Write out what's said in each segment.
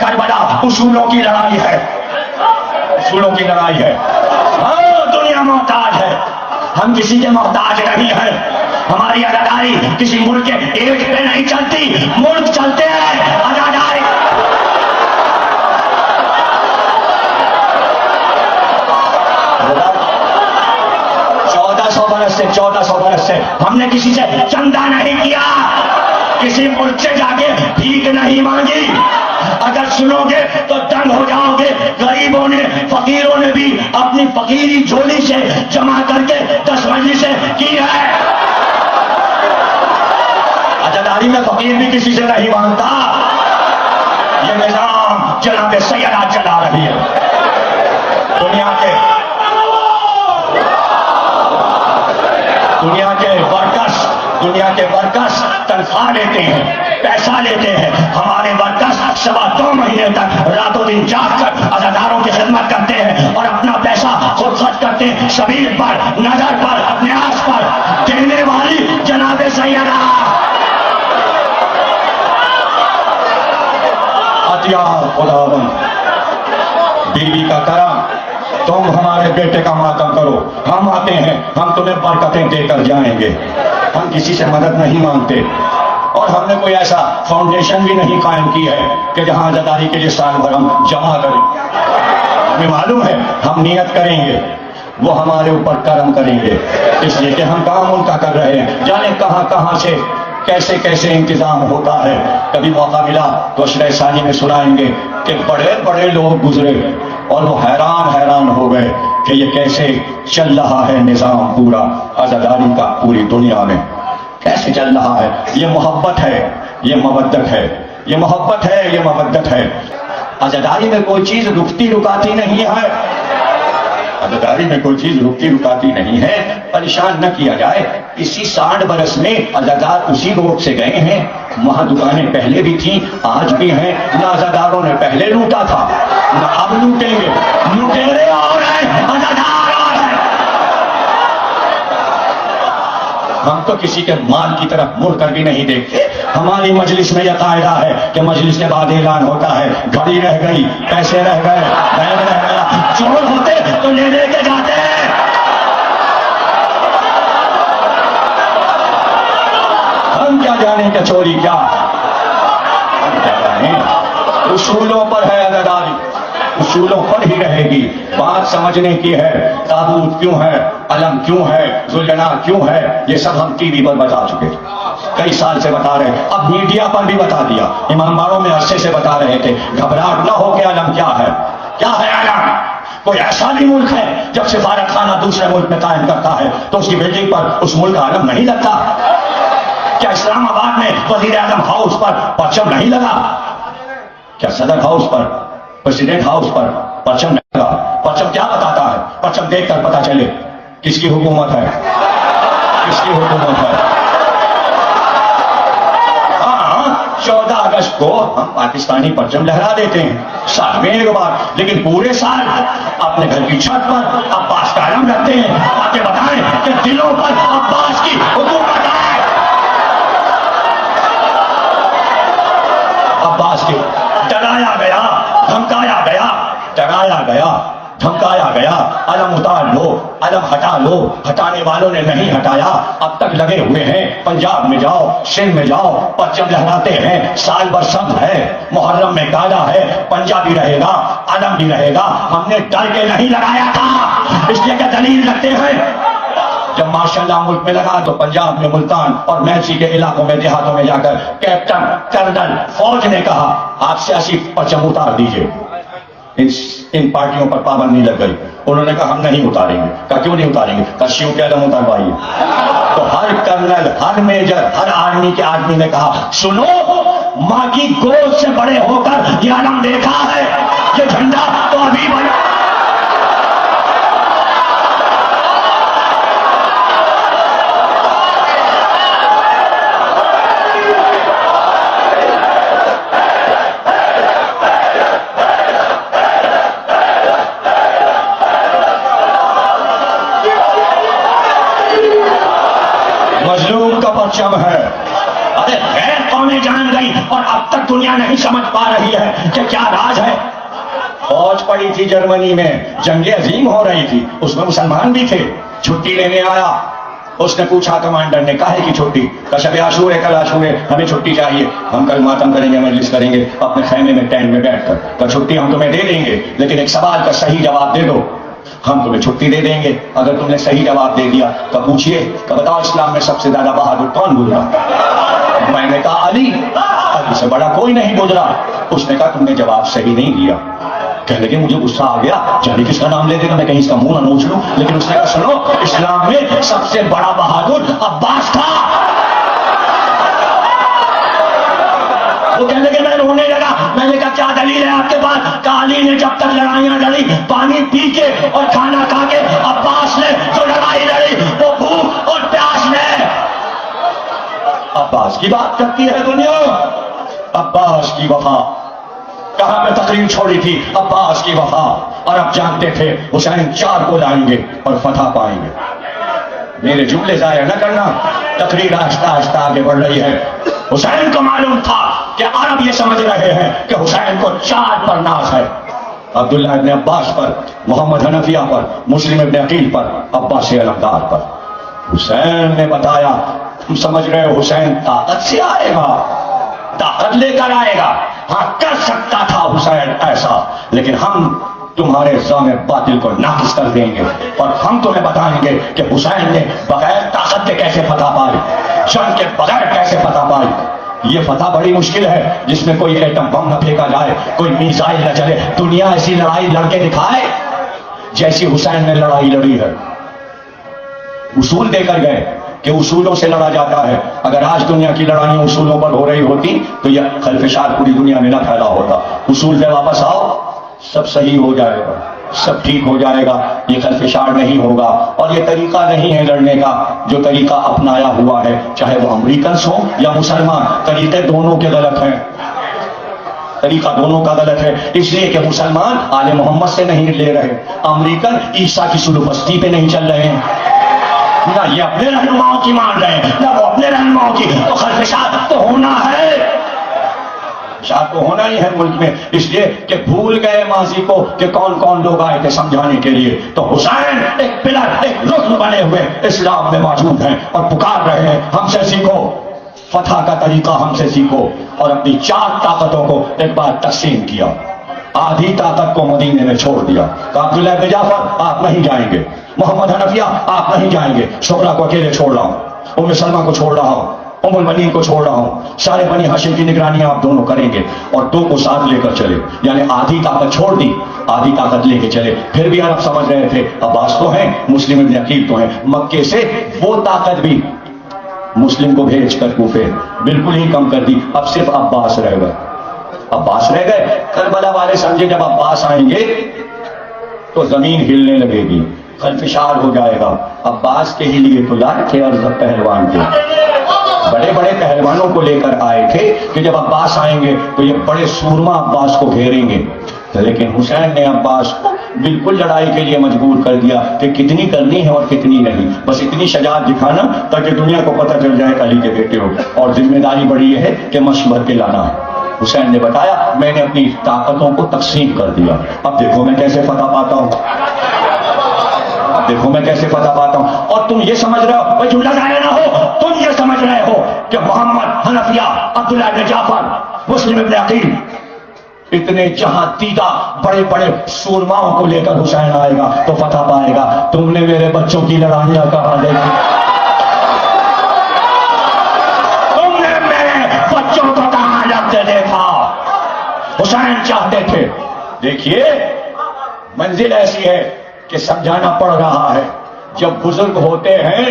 Karbala उसूलों की लड़ाई है, उसूलों की लड़ाई है। हाँ, दुनिया मोहताज है, हम किसी के मोहताज नहीं है। हमारी अदादारी किसी मुल्क के एट पे नहीं चलती, मुल्क चलते हैं अदादारी। 1400 बरस से हमने किसी से चंदा नहीं किया, किसी मुल्क से जाके भीख नहीं मांगी। अगर सुनोगे तो दंग हो जाओगे। गरीबों ने, फकीरों ने भी अपनी फकीरी झोली से जमा करके 10 मजलिसें की है। अदादारी में फकीर भी किसी से नहीं मांगता। ये निजाम जनाब सैयदा चला रही है। दुनिया के वर्कर्स तनख्वाह लेते हैं, पैसा लेते हैं। हमारे वर्कर्स 2.25 महीने तक रातों दिन जाग कर अदादारों की खिदमत करते हैं और अपना पैसा खुद खर्च करते हैं। शबीर पर, नजर पर, न्यास पर देने वाली जनाब सैयदा अतिया खुदावन, बीवी का करम, तुम हमारे बेटे का मातम करो, हम आते हैं, हम तुम्हें बरकतें देकर जाएंगे। हम किसी से मदद नहीं मांगते और हमने कोई ऐसा फाउंडेशन भी नहीं कायम की है कि जहां अदादारी के लिए साल भर हम जमा करें। हमें मालूम है हम नियत करेंगे, वो हमारे ऊपर करम करेंगे, इसलिए कि हम काम उनका कर रहे हैं। जाने कहां से कैसे कैसे इंतजाम होता है। कभी मौका मिला तो अशरे सानी में सुनाएंगे कि बड़े बड़े लोग गुजरे और वो हैरान हो गए कि ये कैसे चल रहा है निजाम पूरा अज़ादारी का पूरी दुनिया में, कैसे चल रहा है। ये मोहब्बत है, ये मवद्दत है, ये मोहब्बत है, ये मवद्दत है। अज़ादारी में कोई चीज रुकती रुकाती नहीं है, अज़ादारी में कोई चीज रुकती रुकाती नहीं है। परेशान न किया जाए। इसी 60 बरस में अज़ादार उसी रोड से गए हैं, वहां दुकानें पहले भी थी, आज भी हैं। न अज़ादारों ने पहले लूटा था, न अब लूटेंगे। लुटेरे और हैं, अज़ादार और हैं। हम तो किसी के माल की तरफ मुड़ कर भी नहीं देखते। हमारी मजलिस में यह कायदा है कि मजलिस के बाद ऐलान होता है, घड़ी रह गई, पैसे रह गए, बैग रह गया। चोर होते तो ले के जाते हैं। हम क्या जाने कि चोरी क्या, हम क्या जाने। उसूलों पर है अज़ादारी, उसूलों पर ही रहेगी। बात समझने की है, ताबूत क्यों है, अलम क्यों है, जुलना क्यों है, ये सब हम टीवी पर बता चुके, कई साल से बता रहे। अब मीडिया पर भी बता दिया, इमामबाड़ों में अरसे से बता रहे थे। घबराहट न हो कि अलम क्या है, क्या है अलम। कोई ऐसा भी मुल्क है जब सिफारत खाना दूसरे मुल्क में कायम करता है तो उसकी बिल्डिंग पर उस मुल्क का अलम नहीं लगता? क्या इस्लामाबाद में वजीर आजम हाउस पर परचम नहीं लगा? क्या सदर हाउस पर, प्रेसिडेंट हाउस पर परचम नहीं लगा? परचम क्या बताता है? परचम देखकर पता चले किसकी हुकूमत है, किसकी हुकूमत है। 14 अगस्त को हम पाकिस्तानी परचम लहरा देते हैं साल में एक बार, लेकिन पूरे साल अपने घर की छत पर अब्बास का अलम रखते हैं ताकि बताएं कि दिलों पर अब्बास की हुकूमत है। अब्बास की डराया गया, धमकाया गया, डराया गया, धमकाया गया। अलम उतार लो, अलम हटा लो। हटाने वालों ने नहीं हटाया, अब तक लगे हुए हैं। पंजाब में जाओ, सिंध में जाओ, परचम लहराते हैं। साल भर सब है, मुहर्रम में कायदा है, पंजाबी रहेगा, अलम भी रहेगा। हमने डर के नहीं लगाया था, इसलिए क्या दलील रखते हैं। जब माशाल्लाह मुल्क में लगा तो पंजाब में, मुल्तान और मैची के इलाकों में, देहातों में जाकर कैप्टन, कर्नल, फौज ने कहा आप सियासी परचम उतार दीजिए। इन पार्टियों पर पाबंदी लग गई। उन्होंने कहा हम नहीं उतारेंगे। कहा क्यों नहीं उतारेंगे? कहा शिव के अलम उतारवाइए। तो हर कर्नल, हर मेजर, हर आर्मी के आदमी ने कहा सुनो, मां की गोद से बड़े होकर यह अलम देखा है, ये झंडा तो अभी बना। मजलूम का परचम है। अरे गैर कौमें जान गई और अब तक दुनिया नहीं समझ पा रही है कि क्या राज फौज पड़ी थी जर्मनी में, जंगे अजीम हो रही थी, उसमें मुसलमान भी थे। छुट्टी लेने आया, उसने पूछा कमांडर ने, काहे की छुट्टी? कशब आशूर है, कल आशूर है, हमें छुट्टी चाहिए, हम कल मातम करेंगे, मजलिस करेंगे अपने खैमे में टेंट में बैठकर। तो छुट्टी हम तुम्हें दे देंगे, लेकिन एक सवाल का सही जवाब दे दो, हम तुम्हें छुट्टी दे देंगे। अगर तुमने सही जवाब दे दिया तो पूछिए कि बताओ इस्लाम में सबसे ज्यादा बहादुर कौन गुजरा? मैंने कहा अली, अली से बड़ा कोई नहीं गुजरा। उसने कहा तुमने जवाब सही नहीं दिया। कहने लगे मुझे गुस्सा आ गया, जाने किसका नाम ले देगा, मैं कहीं इसका मुंह ना नोच लूं। लेकिन उसने कहा सुनो, इस्लाम में सबसे बड़ा बहादुर अब्बास था। वो कहने लगे, मैं रोने लगा। मैंने कहा क्या दलील है आपके पास? काली ने जब तक लड़ाइयां लड़ी, पानी पी के और खाना खा के, अब्बास ने जो लड़ाई लड़ी वो भूख और प्यास में। अब्बास की बात करती है दुनिया, अब्बास की वफा। कहां पे तकरीर छोड़ी थी? अब्बास की वफा। और अब जानते थे हुसैन 4 को लाएंगे और फतह पाएंगे। मेरे जुमले जाया न करना, तकरीर आहिस्ता आहिस्ता आगे बढ़ रही है। हुसैन को मालूम था कि अरब ये समझ रहे हैं कि हुसैन को 4 पर नाज है, अब्दुल्ला इब्न अब्बास पर, मोहम्मद हनफिया पर, मुस्लिम इब्न अकील पर, अब्बास अलमदार पर। हुसैन ने बताया, तुम समझ रहे हो हुसैन ताकत से आएगा, ताकत लेकर आएगा। हाँ, कर सकता था हुसैन ऐसा, लेकिन हम तुम्हारे ज़ामे बातिल को नाकिस कर देंगे और हम तुम्हें बताएंगे कि हुसैन ने बगैर ताकत के कैसे फतह पाई, जंग के बगैर कैसे फतह पाई। ये फतह बड़ी मुश्किल है, जिसमें कोई एटम बम न फेंका जाए, कोई मिसाइल न चले। दुनिया ऐसी लड़ाई लड़के दिखाए जैसी हुसैन ने लड़ाई लड़ी है। उसूल देकर गए कि उसूलों से लड़ा जाता है। अगर आज दुनिया की लड़ाइयां उसूलों पर हो रही होती तो यह खलफशार पूरी दुनिया में न फैला होता। उसूल पे वापस आओ, सब सही हो जाएगा, सब ठीक हो जाएगा, ये खलफशार नहीं होगा। और ये तरीका नहीं है लड़ने का जो तरीका अपनाया हुआ है, चाहे वो अमेरिकन हो या मुसलमान, तरीके दोनों के गलत हैं। तरीका दोनों का गलत है, इसलिए कि मुसलमान आले मोहम्मद से नहीं ले रहे, अमेरिकन ईसा की सुलबस्ती पे नहीं चल रहे हैं, ना ये अपने रहनुमाओं की मान रहे हैं, ना वो अपने रहनुमाओं की। तो खलफशार तो होना है, शायद तो होना ही है मुल्क में, इसलिए कि भूल गए माजी को कि कौन कौन लोग आए थे समझाने के लिए। तो हुसैन एक पिलर, एक रुकन बने हुए इस्लाम में मौजूद हैं और पुकार रहे हैं, हमसे सीखो, फतह का तरीका हमसे सीखो। और अपनी 4 ताकतों को एक बार तकसीम किया। आधी ताकत को मदीने में छोड़ दिया। अब्दुल्लाह इब्न जाफर आप नहीं जाएंगे, मोहम्मद हनफिया आप नहीं जाएंगे, शोरा को अकेले छोड़ रहा हूं, उम्मे सलमा को छोड़ रहा हूं, उम्मुल बनीन को छोड़ रहा हूं, सारे बनी हाशिम की निगरानी आप दोनों करेंगे। और 2 को साथ लेकर चले, यानी आधी ताकत छोड़ दी, आधी ताकत लेके चले। फिर भी अरब समझ रहे थे अब्बास तो हैं, मुस्लिम इब्न अकील तो हैं, मक्के से वो ताकत भी मुस्लिम को भेज कर कूफे बिल्कुल ही कम कर दी। अब सिर्फ अब्बास रह गए, अब्बास रह गए। करबला वाले समझे जब अब्बास आएंगे तो जमीन हिलने लगेगी, खलफशार हो जाएगा। अब्बास के ही लिए तो लाए थे अर्ज़ पहलवान के, बड़े बड़े पहलवानों को लेकर आए थे कि जब अब्बास आएंगे तो ये बड़े सूरमा अब्बास को घेरेंगे। लेकिन हुसैन ने अब्बास को बिल्कुल लड़ाई के लिए मजबूर कर दिया कि कितनी करनी है और कितनी नहीं, बस इतनी शजाअत दिखाना ताकि दुनिया को पता चल जाए अली के बेटे हो, और जिम्मेदारी बड़ी है कि मश्क भर के लाना है। हुसैन ने बताया मैंने अपनी ताकतों को तकसीम कर दिया, अब देखो मैं कैसे फतह पाता हूं, अब देखो मैं कैसे फतह पाता हूं। और तुम ये समझ रहे हो, भाई जुमला जाया ना हो, तुम ये समझ रहे हो कि मोहम्मद हनफिया, अब्दुल्ला इब्न जाफर, मुस्लिम इब्न अकील, इतने जहां तीदा बड़े बड़े सूरमाओं को लेकर हुसैन आएगा तो फतह पाएगा। तुमने मेरे बच्चों की लड़ाइयां कहां देखी, तुमने मेरे बच्चों को कहां लड़ते देखा। हुसैन चाहते थे, देखिए मंजिल ऐसी है कि समझाना पड़ रहा है, जब बुजुर्ग होते हैं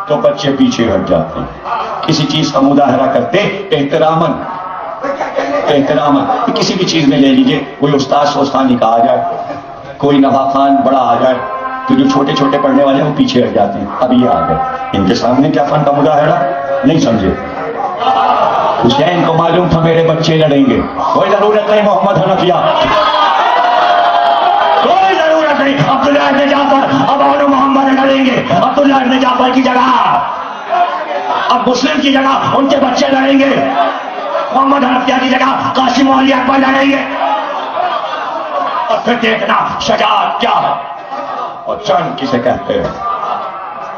तो बच्चे पीछे हट जाते हैं। किसी चीज का मुजाहरा करते एहतरामन, एहतरामन किसी भी चीज में ले लीजिए, कोई उस्ताद सोस्तानी का आ जाए, कोई नवाब खान बड़ा आ जाए, तो जो छोटे छोटे पढ़ने वाले हैं वो पीछे हट जाते हैं। अब ये आ गए, इनके सामने क्या फन का मुजाहरा, नहीं समझे। हुसैन को मालूम था मेरे बच्चे लड़ेंगे, कोई जरूरत नहीं मोहम्मद हनफिया, कोई जरूरत नहीं अब्दुल्ला इब्न जाफर, अब और मोहम्मद लड़ेंगे अब्दुल्ला इब्न जाफर की जगह, अब मुस्लिम की जगह उनके बच्चे लड़ेंगे, मोहम्मद हनफिया की जगह कासिम अली अकबर लड़ेंगे। और फिर देखना शजाअत क्या है। और चंद किसे कहते हैं?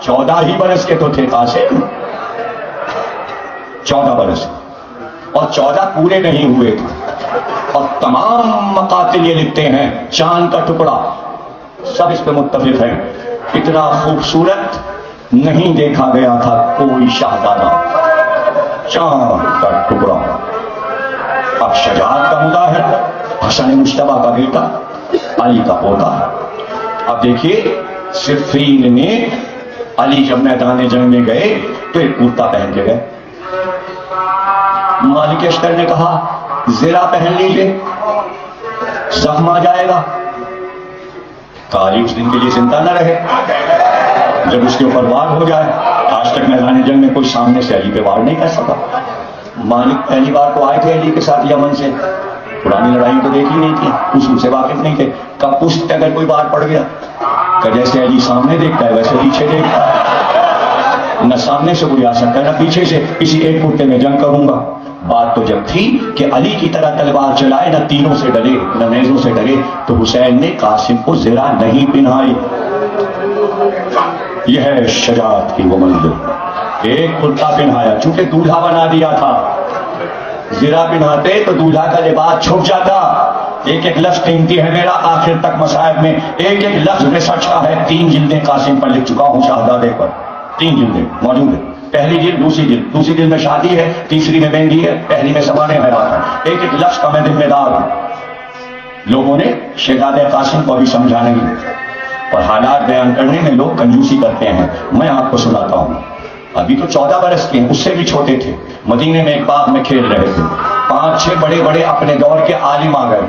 14 ही बरस के तो थे कासिम, 14 बरस, और 14 पूरे नहीं हुए थे। और तमाम मकातिल ये लिखते हैं, चांद का टुकड़ा, सब इस पे मुत्तफिक है, इतना खूबसूरत नहीं देखा गया था कोई शाहजादा। चांद का टुकड़ा। अब शजाअत का मुद्दा है, हसन मुश्तबा का बेटा, अली का पोता। अब देखिए, सिफ़ीन में अली जब मैदान जंग में गए तो एक कुर्ता पहन के गए। मालिक अश्तर ने कहा ज़रा पहन लीजिए, जख्म आ जाएगा। काली उस दिन के लिए चिंता न रहे, जब उसके ऊपर वार हो जाए। आज तक मैदान जंग में कोई सामने से अली पे वार नहीं कर सका। मालिक पहली बार तो आए थे अली के साथ यमन से, पुरानी लड़ाई तो देखी नहीं थी, उसूल से वाकिफ नहीं थे। कब पुष्ट अगर कोई बार पड़ गया, जैसे अली सामने देखता है वैसे पीछे देखता है, न सामने से कोई आ सकता है न पीछे से, किसी एक कुर्ते में जंग करूंगा। बात तो जब थी कि अली की तरह तलवार चलाए, न तीरों से डरे न नेज़ों से डरे, तो हुसैन ने कासिम को ज़रा नहीं पिन्हाई। यह है शजाअत की वो मंजिल। एक कुर्ता पिन्हाया, चूंकि दूल्हा बना दिया था, ज़रा पिन्हाते तो दूल्हा का लिबास छुप जाता। एक एक लफ्ज कीमती है मेरा, आखिर तक मसाइब में एक एक लफ्ज रिसर्च का है। 3 जिल्दें कासिम पर लिख चुका हूं, शाहजादे पर 3 जिल्दें मौजूद है। पहली जिल्द, दूसरी जिल्द में शादी है, तीसरी में मेहंदी है, पहली में ज़माने हयात है। एक एक लफ्ज का मैं जिम्मेदार हूं। लोगों ने शहजादे कासिम को अभी समझा नहीं, और हालात बयान करने में लोग कंजूसी करते हैं। मैं आपको सुनाता हूं। अभी तो 14 बरस के, उससे भी छोटे थे, मदीने में एक बाग में खेल रहे थे। 5-6 बड़े बड़े अपने दौर के आलिम आ गए,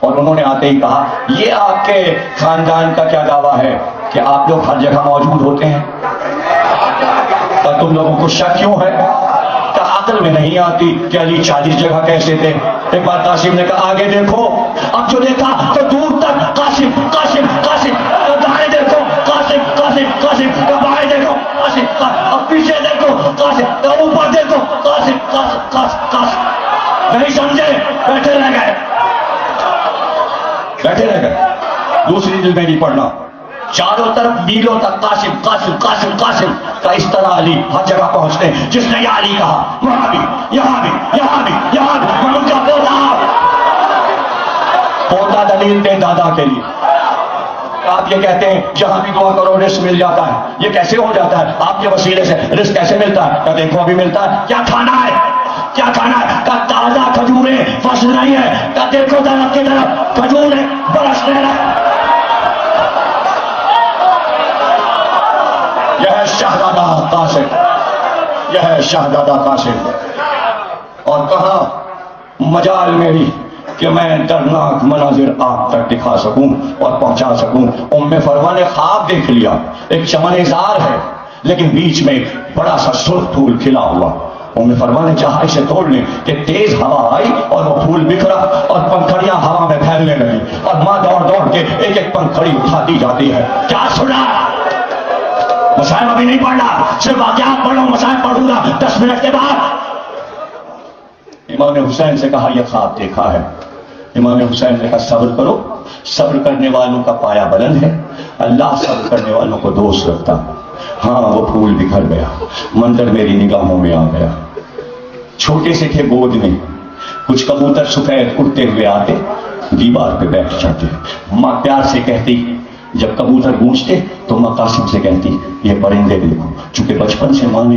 और उन्होंने आते ही कहा, ये आपके खानदान का क्या दावा है कि आप लोग हर जगह मौजूद होते हैं, तो तुम लोगों को शक क्यों है? तो अकल में नहीं आती कि अली 40 जगह कैसे थे। एक बार कासिम ने कहा, आगे देखो। अब जो देखा तो दूर तक कासिम कासिम कासिम, तो दाएं देखो कासिम कासिम कासिम, तो बाएं देखो कासिम, अब पीछे देखो कासिम, तो ऊपर देखो कासिम कासिम कासिम कासिम। नहीं समझे, बैठे रह गए, बैठे रह गए। दूसरी दिल में नहीं पढ़ना, चारों तरफ मीलों तक कासिम कासिम कासिम कासिम का इस तरह अली हर जगह पहुंचते हैं। जिसने या अली कहा, वहां भी, यहां भी, यहां भी, यहां भी, मैं उनका पोता दलील दे दादा के लिए। आप ये कहते हैं जहां भी दुआ करो रिस्क मिल जाता है, ये कैसे हो जाता है? आपके वसीले से रिस्क कैसे मिलता है? क्या देखो अभी मिलता है। क्या खाना है, क्या खाना है? का ताजा खजूरें, फसल नहीं है। का देखो दरख्त की तरफ खजूर है, बरस रहे हैं। यह है शाहजादा कासिम, यह है शाहजादा कासिम। और कहा मजाल मेरी कि मैं दर्दनाक मनाजिर आप तक दिखा सकूं और पहुंचा सकूं। उम्मे फरवा ने ख्वाब देख लिया, एक चमनेज़ार है लेकिन बीच में बड़ा सा सुर्ख फूल खिला हुआ। उम्मे फरवा ने चाहा इसे तोड़ ले कि तेज हवा आई और वो फूल बिखरा और पंखड़ियां हवा में फैलने लगी, और मां दौड़ दौड़ के एक एक पंखड़ी उठाती जाती है। क्या सुना? मसाइब अभी नहीं पढ़ना, सिर्फ वाक़यात पढ़ लो, मसाइब पढ़ूंगा 10 मिनट के बाद। इमाम हुसैन से कहा यह ख्वाब देखा है। इमाम हुसैन ने कहा सब्र करो, सब्र करने वालों का पाया बुलंद है, अल्लाह सब्र करने वालों को दोस्त रखता। हाँ, वो फूल बिखर गया, मंजर मेरी निगाहों में आ गया। छोटे से थे गोद में, कुछ कबूतर सफेद उड़ते हुए आते, दीवार पे बैठ जाते। माँ प्यार से कहती, जब कबूतर गूंजते तो माँ कासिम से कहती ये परिंदे देखो। चूंकि बचपन से माँ ने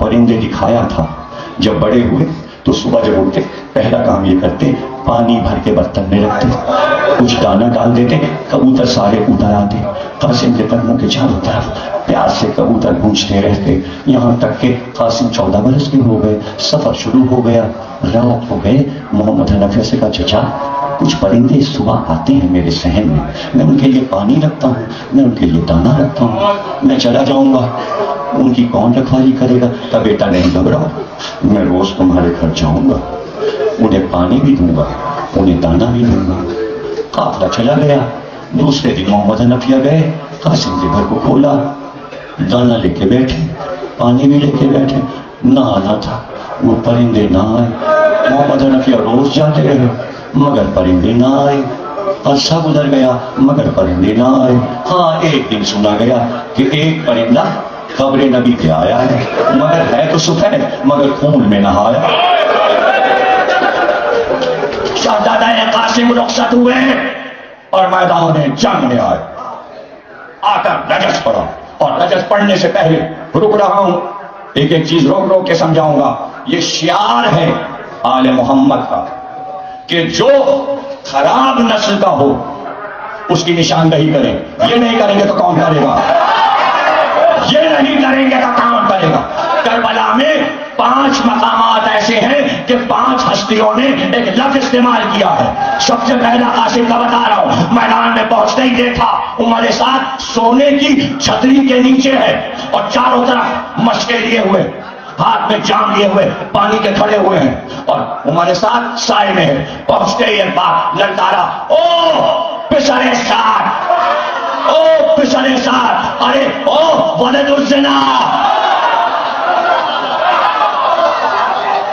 परिंदे दिखाया था, जब बड़े हुए तो सुबह जब उठते पहला काम ये करते, पानी भर के बर्तन में रखते, कुछ दाना डाल देते, कबूतर सारे उतर आते। कासिम के कदमों के चारों तरफ प्यार से कबूतर गूंजते रहते, यहाँ तक के कासिम 14 बरस के हो गए। सफर शुरू हो गया, रात हो गए। मोहम्मद हनफी से कहा चचा, कुछ परिंदे सुबह आते हैं मेरे सहन में, मैं उनके लिए पानी रखता हूँ, मैं उनके लिए दाना रखता हूँ, मैं चला जाऊंगा, उनकी कौन रखवाली करेगा? तब बेटा नहीं घबराओ, मैं रोज तुम्हारे घर जाऊंगा, उन्हें पानी भी दूंगा, उन्हें दाना भी दूंगा। काफिला चला गया। दूसरे दिन मोहम्मद हनफिया गए, कासिम के घर को खोला, दाना लेके बैठे, पानी भी लेके बैठे। नहाना था, वो परिंदे ना आए। मोहम्मद हनफिया रोज जाते रहे मगर परिंदे ना आए। अरसा गुजर गया मगर परिंदे ना आए। हाँ, एक दिन सुना गया कि एक परिंदा कब्र नबी पे आया है, मगर है तो सफेद मगर खून में नहाया। शहजादा कासिम रुखसत हुए और मैदान जंग में आए। आकर रजस पढ़ा, और रजस पढ़ने से पहले रुक रहा हूं, एक एक चीज रोक रोक के समझाऊंगा। ये शियार है आले मोहम्मद का कि जो खराब नस्ल का हो उसकी निशानदही करें। ये नहीं करेंगे तो कौन करेगा? ये नहीं करेंगे तो कौन करेगा? करबला में 5 मकामात ऐसे हैं कि 5 हस्तियों ने एक लफ्ज इस्तेमाल किया है। सबसे पहला कासिम का बता रहा हूं, मैदान में पहुंचते ही देखा उमर साथ सोने की छतरी के नीचे है और चारों तरफ मशके लिए हुए, हाथ में जाम लिए हुए, पानी के खड़े हुए हैं और उमर साथ साए में है। पहुंचते ही एक बार ललकारा, ओ पिछड़े साथ, ओ पिछड़े साथ, अरे ओ वलदुज़्ज़िना,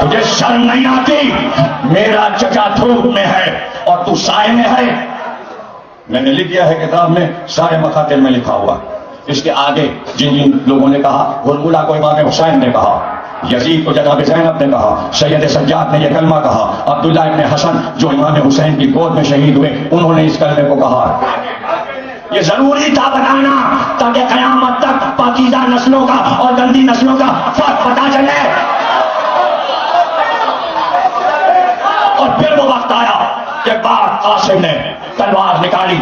तुझे शर्म नहीं आती? मेरा चचा धूप में है और तू साए में है। मैंने लिख दिया है किताब में, सारे मखातिल में लिखा हुआ। इसके आगे जिन जिन लोगों ने कहा, गुलगुला को इमाम हुसैन ने कहा, यजीद को जनाब ज़ैनब ने कहा, सैयद सज्जाद ने यह कलमा कहा, अब्दुल्ला इब्न हसन जो इमाम हुसैन की गोद में शहीद हुए उन्होंने इस कलमे को कहा। ये जरूरी था बताना ताकि कयामत तक पाकीज़ा नस्लों का और गंदी नस्लों का फर्क पता चले। और फिर वो वक्त आया कि बाद कासिम ने तलवार निकाली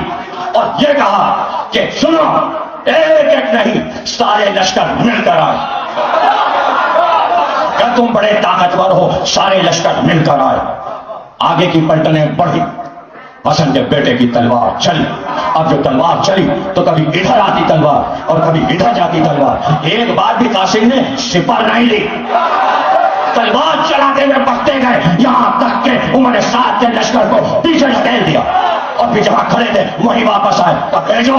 और ये कहा कि सुनो, एक एक नहीं सारे लश्कर मिलकर आए। क्या तुम बड़े ताकतवर हो? सारे लश्कर मिलकर आए। आगे की पलटने बढ़ी, हसन के बेटे की तलवार चली। अब जो तलवार चली तो कभी इधर आती तलवार और कभी इधर जाती तलवार। एक बार भी कासिम ने सिपर नहीं ली, तलवार चलाते हुए बढ़ते गए, यहां तक के उमर साथ के लश्कर को पीछे धकेल दिया और फिर जहां खड़े थे वहीं वापस आए। अब भेजो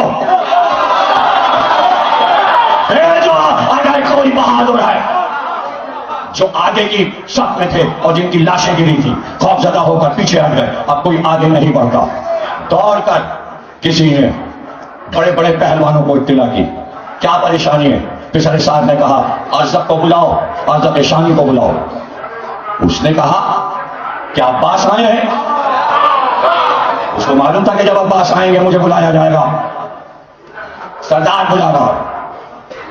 अगर कोई बहादुर है। जो आगे की सफ में थे और जिनकी लाशें गिरी थी खौफजदा होकर पीछे हट गए। अब कोई आगे नहीं बढ़ता। दौड़ कर किसी ने बड़े बड़े पहलवानों को इत्तला की, क्या परेशानी है? पिछले साहब ने कहा, अज़्ज़ब को बुलाओ, अज़्ज़ब शानी को बुलाओ। उसने कहा क्या अब्बास आए हैं? उसको मालूम था कि जब अब्बास आएंगे मुझे बुलाया जाएगा। सरदार बुला रहा,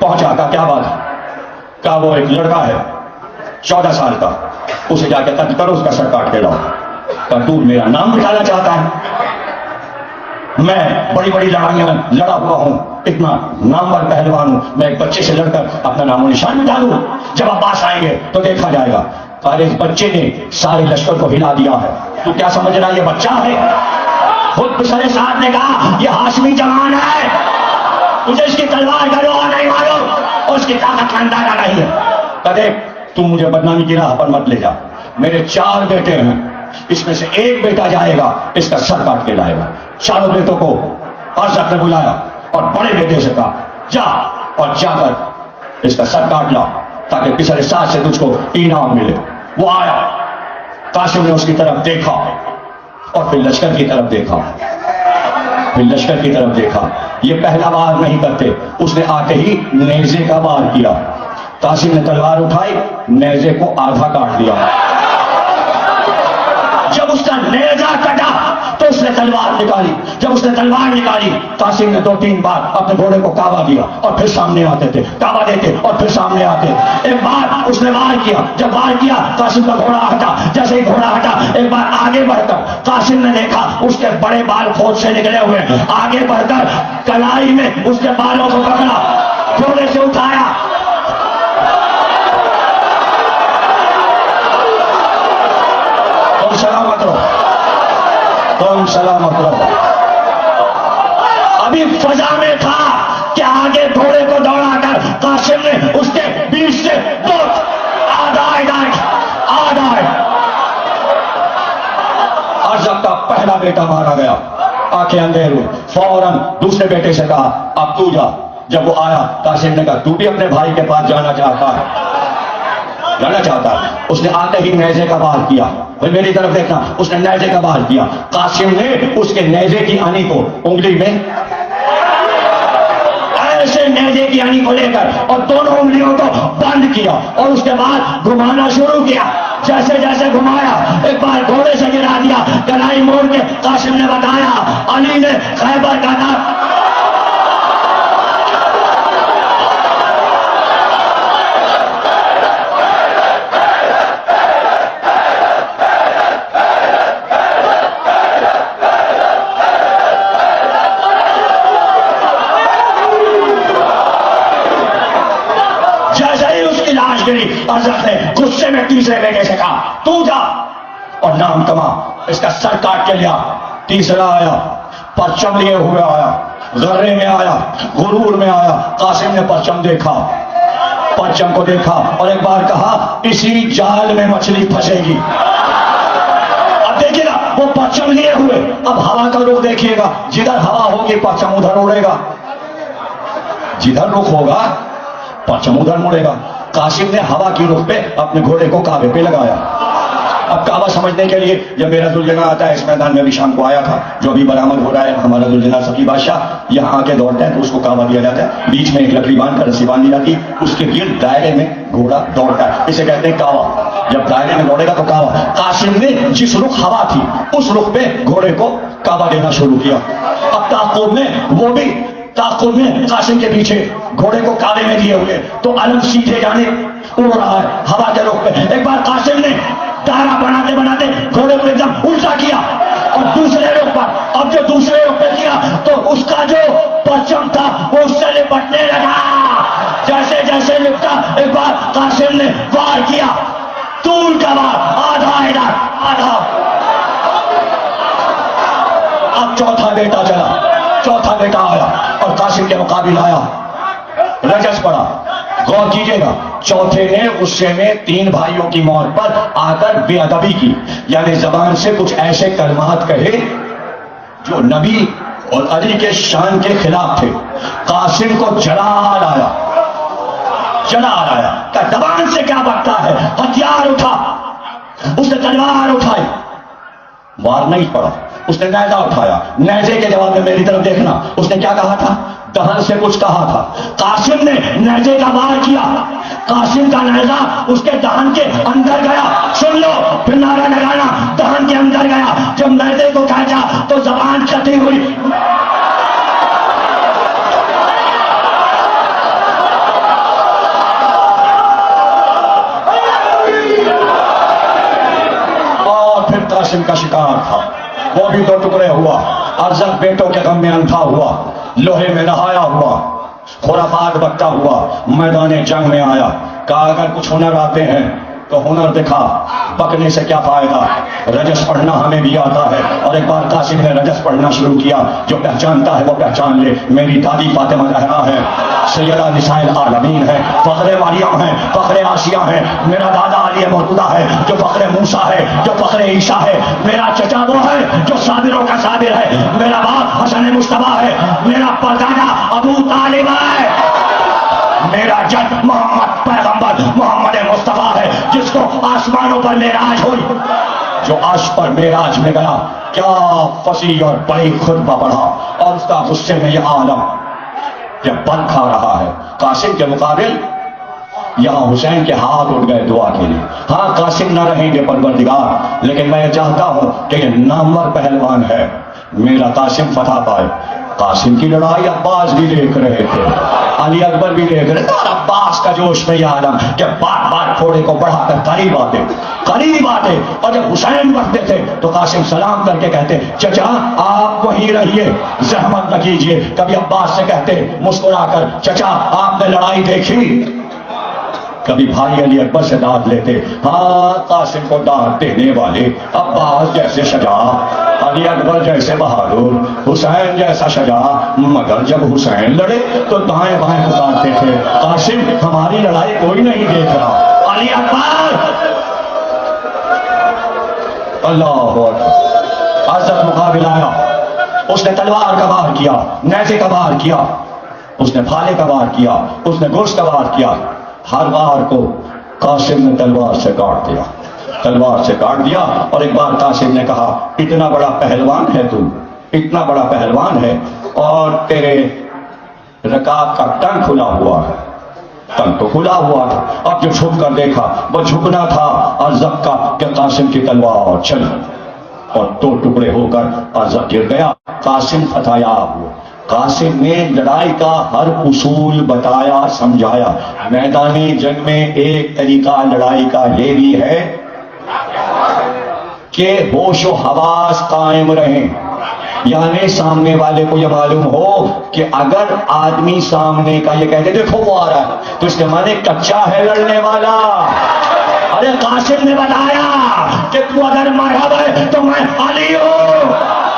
पहुंचा का क्या बात है? क्या वो एक लड़का है 14 साल का, उसे जाकर कत्ल करो, उसका सर काट के लाओ। क्या तू मेरा नाम मिटाना चाहता है? मैं बड़ी बड़ी लड़ाइयां लड़ा हुआ हूं, इतना नामवर पहलवान हूं, मैं एक बच्चे से लड़कर अपना नामो निशान मिटा दूं? जब अब्बास आएंगे तो देखा जाएगा। अरे इस बच्चे ने सारे लश्कर को हिला दिया है, तू क्या समझ रहा है ये बच्चा है? खुद पिछले साहब ने कहा ये हाशमी जवान है, तुझे इसकी तलवार का रोआ नहीं मालूम, उसकी ताकत का अंदाजा नहीं है। कदे तू मुझे बदनामी की राह पर मत ले जा। मेरे 4 बेटे हैं, इसमें से एक बेटा जाएगा, इसका सर काट के लाएगा। चारों बेटों को अरज़ब ने बुलाया और बड़े बेटे से कहा जा और जाकर इसका सर काट ला ताकि पिछले साथ से तुझको इनाम मिले। वो आया, कासिम ने उसकी तरफ देखा और फिर लश्कर की तरफ देखा, फिर लश्कर की तरफ देखा। ये पहला वार नहीं करते, उसने आते ही नेज़े का वार किया। कासिम ने तलवार उठाई, नेज़े को आधा काट दिया। जब उसका नेज़ा कटा तो उसने तलवार निकाली। जब उसने तलवार निकाली, कासिम ने 2-3 बार अपने घोड़े को काबा दिया और फिर सामने आते थे, काबा देते और फिर सामने आते। एक बार उसने वार किया, जब वार किया कासिम का घोड़ा हटा। जैसे ही घोड़ा हटा, एक बार आगे बढ़कर कासिम ने देखा उसके बड़े बाल फौज से निकले हुए। आगे बढ़कर कलाई में उसके बालों को पकड़ा, घोड़े से उठाया, सलामत रहो, तुम सलामत रहो। अभी फजा में था कि आगे घोड़े को दौड़ाकर कासिम ने उसके बीच से दो अरज़ब का पहला बेटा मारा गया। आंखें अंधेर हुई, फौरन दूसरे बेटे से कहा अब तू जा। जब वो आया, कासिम ने कहा तू भी अपने भाई के पास जाना चाहता है? उसने आते ही नेज़े का वार किया भाई मेरी तरफ देखना, उसने नेजे का वार किया। कासिम ने उसके नेजे की आनी को उंगली में ऐसे नेजे की आनी को लेकर और दोनों उंगलियों को बंद किया और उसके बाद घुमाना शुरू किया। जैसे जैसे घुमाया एक बार घोड़े से गिरा दिया, कलाई मोड़ के कासिम ने बताया अली ने खैबर का नाम हजरत ने गुस्से में तीसरे बेटे से कहा तू जा और नाम कमा, इसका सर काट के लिया। तीसरा आया, परचम लिए हुए आया, गर्रे में आया, गुरूर में आया। कासिम ने परचम देखा, परचम को देखा और एक बार कहा इसी जाल में मछली फंसेगी। अब देखिएगा वो परचम लिए हुए, अब हवा का रुख देखिएगा, जिधर हवा होगी परचम उधर उड़ेगा, जिधर रुख होगा परचम उधर मुड़ेगा। कासिम ने हवा की रुख पे अपने घोड़े को काबे पे लगाया। अब काबा समझने के लिए जब मेरा दुलजना आता है, इस मैदान में भी शाम को आया था, जो अभी बरामद हो रहा है, हमारा दुलजना सकी बादशाह यहाँ आके दौड़ता है तो उसको काबा दिया जाता है, बीच में एक लकड़ी बांध कर रस्सी बांध दी जाती, उसके गिर्द दायरे में घोड़ा दौड़ता है, इसे कहते हैं कावा। जब दायरे में दौड़ेगा तो कावा। कासिम ने जिस रुख हवा थी उस रुख पे घोड़े को काबा देना शुरू किया। अब ताक़ुब ने वो भी ताक़ुब में कासिम के पीछे घोड़े को काबे में दिए हुए, तो अलम सीधे जाने उड़ रहा है हवा के रुख पे। एक बार कासिम ने तारा बनाते बनाते घोड़े को एकदम उल्टा किया और दूसरे रुख पर, अब जो दूसरे रुख पे किया तो उसका जो परचम था वो उससे लिपटने लगा। जैसे जैसे लिपटा एक बार कासिम ने वार किया, तूल का वार, आधा इधर आधा। अब चौथा बेटा चला, चौथा बेटा आया और कासिम के मुकाबिल आया, रजस पड़ा। गौर कीजिएगा, चौथे ने गुस्से में तीन भाइयों की मौत पर आकर बेअदबी की, यानी जबान से कुछ ऐसे कलमात कहे जो नबी और अली के शान के खिलाफ थे। कासिम को जला लाया, जला लाया। क्या जबान से क्या बकता है? हथियार उठा, उसने तलवार उठाई, वार नहीं पड़ा। उसने नेजा उठाया, नेजे के जवाब में मेरी तरफ देखना, उसने क्या कहा था? दहन से कुछ कहा था। कासिम ने नेजे का वार किया, कासिम का नेजा उसके दहन के अंदर गया। सुन लो, फिर नारा लगाना, दहन के अंदर गया। जब नेजे को काटा तो जबान कटी हुई, और फिर कासिम का शिकार था, वो भी दो टुकड़े हुआ। अरजक बेटों के गम में अंधा हुआ, लोहे में नहाया हुआ, खुराफात बकता हुआ मैदान जंग में आया। कहा अगर कुछ हुनर आते हैं तो हुनर दिखा, बकने से क्या फायदा? रजस पढ़ना हमें भी आता है। और एक बार कासिम ने रजस पढ़ना शुरू किया। जो पहचानता है वो पहचान ले, मेरी दादी फातिमा ज़हरा है, सैयदा निसाइल आलमीन है, फख्रे मरियम है, फख्रे आसिया है। मेरा दादा अली मौजूदा है जो फख्रे मूसा है, जो फख्रे ईसा है। मेरा चचा वो है जो साबिरों का साबिर है। मेरा बाप हसन मुस्तफा है, मेरा परदादा अबू तालिब है। मेरा जद मोहम्मद पैगंबर मोहम्मद मुस्तफा है, जिसको आसमानों पर मेराज हुई। जो अर्श पर मेराज में गया, क्या फसी और बड़ी खुतबा पढ़ा, और उसका गुस्से में यह आलम जब बल खा रहा है। कासिम के मुकाबिल यहां हुसैन के हाथ उठ गए दुआ के लिए। हाँ, कासिम न रहेंगे परवरदिगार, लेकिन मैं चाहता हूं कि यह नामवर पहलवान है, मेरा कासिम फतह पाए। कासिम की लड़ाई अब्बास भी देख रहे थे, अली अकबर भी देख रहे थे। और अब्बास का जोश में यह आलम कि बार बार घोड़े को बढ़ाकर करीब आते, करीब आते। और जब हुसैन बढ़ते थे तो कासिम सलाम करके कहते, चचा आप वहीं रहिए, जहमत न कीजिए। कभी अब्बास से कहते मुस्कुराकर, चचा आपने लड़ाई देखी? कभी भाई अली अकबर से डांट लेते। हाँ, कासिम को डांट देने वाले अब्बास जैसे शजा, अली अकबर जैसे बहादुर, हुसैन जैसा शजा। मगर जब हुसैन लड़े तो दाएं बाएं पुकारते थे, कासिम हमारी लड़ाई कोई नहीं देख रहा। अली अकबर, अल्लाह अकबर। अज़त मुकाबिल आया, उसने तलवार का वार किया, नेज़े का वार किया, उसने भाले का वार किया, उसने गोश्त का वार किया। हर वार को कासिम ने तलवार से काट दिया। तलवार से काट दिया। और एक बार कासिम ने कहा, इतना बड़ा पहलवान है तू, इतना बड़ा पहलवान है और तेरे रकाब का टंग खुला हुआ है। टंग तो खुला हुआ था, अब जो झुक कर देखा वो झुकना था अरज़क का कि कासिम की तलवार चली और दो टुकड़े होकर अरज़क गिर गया। कासिम फतहयाब हुआ। कासिम ने लड़ाई का हर उसूल बताया, समझाया। मैदानी जंग में एक तरीका लड़ाई का ये भी है कि होशो हवास कायम रहें, यानी सामने वाले को यह मालूम हो कि अगर आदमी सामने का ये कहते देखो वो आ रहा है, तो इसके माने कच्चा है लड़ने वाला। अरे कासिम ने बताया कि तू अगर मरहब है तो मैं खाली हूं।